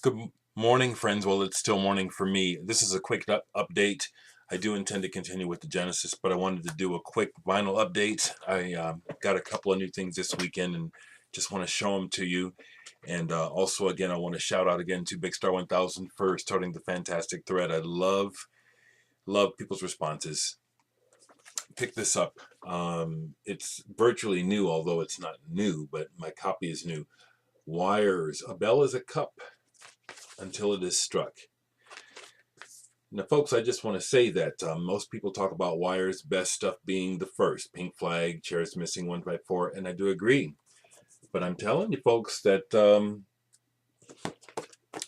Good morning, friends. Well, it's still morning for me. This is a quick update. I do intend to continue with the Genesis, but I wanted to do a quick vinyl update. I got a couple of new things this weekend and just want to show them to you. And also, again, I want to shout out again to Big Star 1000 for starting the fantastic thread. I love people's responses. Pick this up. It's virtually new, although it's not new, but my copy is new. Wires. A bell is a cup until it is struck. Now, folks, I just want to say that most people talk about Wire's best stuff being the first, Pink Flag, Chairs Missing 154, and I do agree. But I'm telling you, folks, that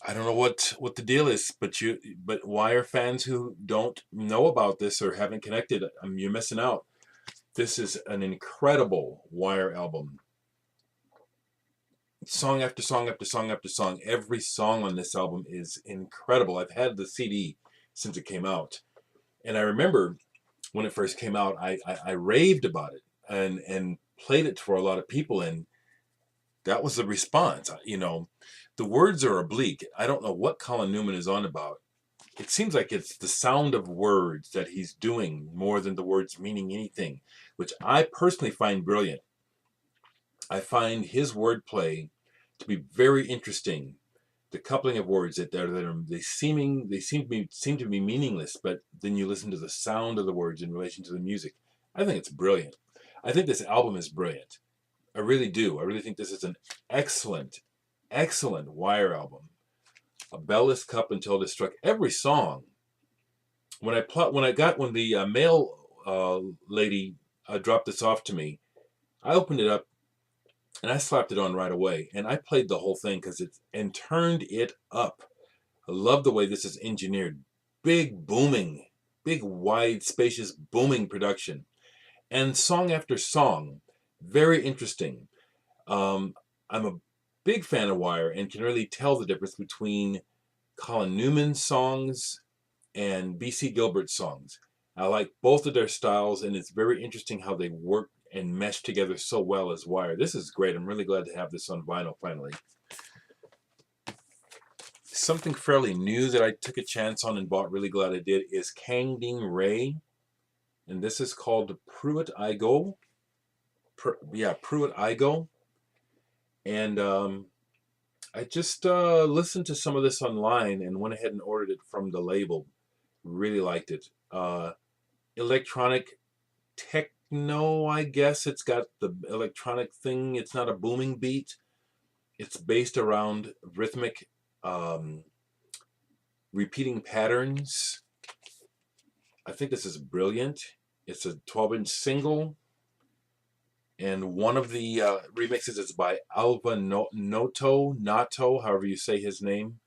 I don't know what the deal is, but Wire fans who don't know about this or haven't connected, you're missing out. This is an incredible Wire album. Song after song after song after song. Every song on this album is incredible. I've had the CD since it came out. And I remember when it first came out, I raved about it and played it for a lot of people. And that was the response. The words are oblique. I don't know what Colin Newman is on about. It seems like it's the sound of words that he's doing more than the words meaning anything, which I personally find brilliant. I find his wordplay to be very interesting. The coupling of words they seem to be meaningless, but then you listen to the sound of the words in relation to the music. I think it's brilliant. I think this album is brilliant. I really do. I really think this is an excellent, excellent Wire album. A bellless cup until it struck. Every song. When the mail lady dropped this off to me, I opened it up and I slapped it on right away, and I played the whole thing and turned it up. I love the way this is engineered. Big booming, big wide, spacious booming production, and song after song, very interesting. I'm a big fan of Wire and can really tell the difference between Colin Newman's songs and B.C. Gilbert's songs. I like both of their styles, and it's very interesting how they work and mesh together so well as Wire. This is great. I'm really glad to have this on vinyl finally. Something fairly new that I took a chance on and bought, really glad I did, is Kang Ding Ray. And this is called Pruitt Igo. Pruitt Igo. And I just listened to some of this online and went ahead and ordered it from the label. Really liked it. Electronic techno, I guess. It's got the electronic thing. It's not a booming beat. It's based around rhythmic repeating patterns. I think this is brilliant. It's a 12-inch single. And one of the remixes is by Alva Nato, however you say his name.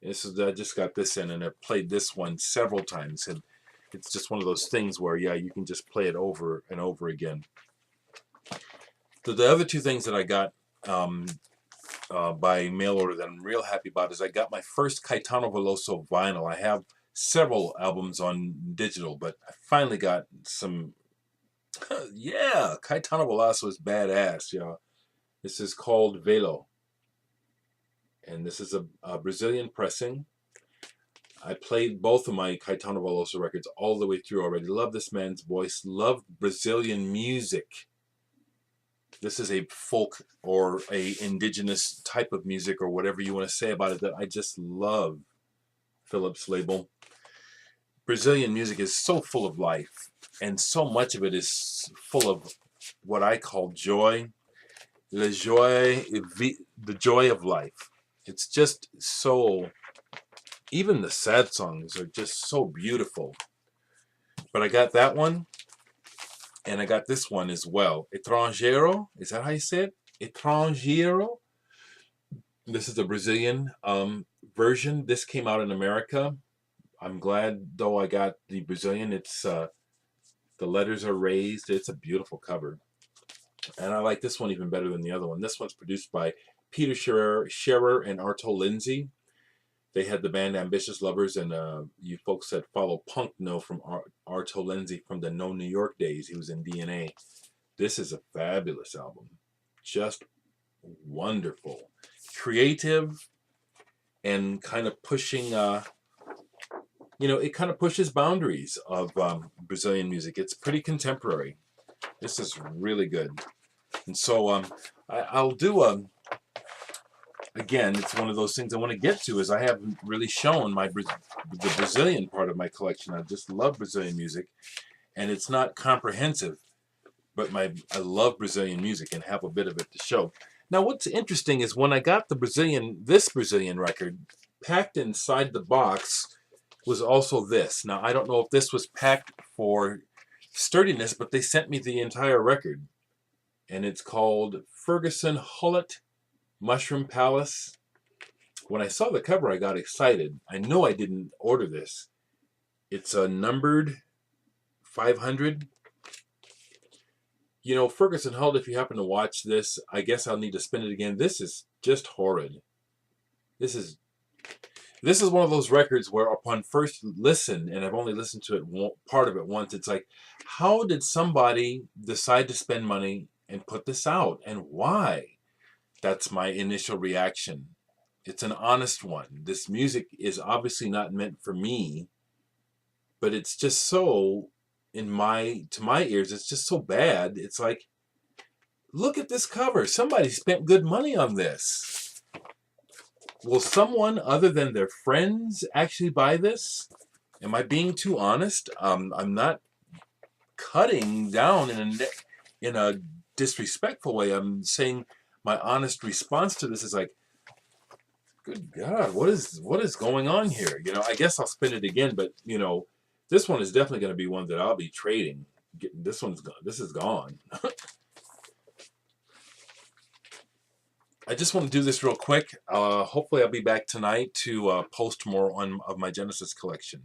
I just got this in, and I've played this one several times. And it's just one of those things where, you can just play it over and over again. The other two things that I got by mail order that I'm real happy about is I got my first Caetano Veloso vinyl. I have several albums on digital, but I finally got some. Yeah, Caetano Veloso is badass, y'all. This is called Velo, and this is a Brazilian pressing. I played both of my Caetano Veloso records all the way through already. Love this man's voice. Love Brazilian music. This is a folk or a indigenous type of music or whatever you want to say about it that I just love. Philip's label. Brazilian music is so full of life, and so much of it is full of what I call joy. The joy of life. It's just so, even the sad songs are just so beautiful. But I got that one, and I got this one as well. Estrangeiro, is that how you say it? Estrangeiro. This is the Brazilian version. This came out in America. I'm glad, though, I got the Brazilian. It's the letters are raised. It's a beautiful cover. And I like this one even better than the other one. This one's produced by Peter Scherer and Arto Lindsay. They had the band Ambitious Lovers, and you folks that follow punk know from Arto Lindsay from the No New York days. He was in DNA. This is a fabulous album. Just wonderful. creative and kind of pushing, it kind of pushes boundaries of Brazilian music. It's pretty contemporary. This is really good. And so I'll do again, it's one of those things I want to get to, is I haven't really shown the Brazilian part of my collection. I just love Brazilian music, and it's not comprehensive, but I love Brazilian music and have a bit of it to show. Now, what's interesting is when I got this Brazilian record, packed inside the box was also this. Now, I don't know if this was packed for sturdiness, but they sent me the entire record, and it's called Ferguson Hulett Mushroom Palace. When I saw the cover, I got excited. I know I didn't order this. It's a numbered 500. Ferguson Hulett, if you happen to watch this, I guess I'll need to spin it again. This is just horrid. This is one of those records where upon first listen, and I've only listened to it part of it once, it's like, how did somebody decide to spend money and put this out, and why? That's my initial reaction. It's an honest one. This music is obviously not meant for me, but it's just so, to my ears, it's just so bad. It's like, look at this cover. Somebody spent good money on this. Will someone other than their friends actually buy this? Am I being too honest? I'm not cutting down in a disrespectful way. I'm saying my honest response to this is like, good God, what is going on here? I guess I'll spin it again, but this one is definitely going to be one that I'll be trading. This one's gone. This is gone. I just want to do this real quick. Hopefully I'll be back tonight to post more of my Genesis collection.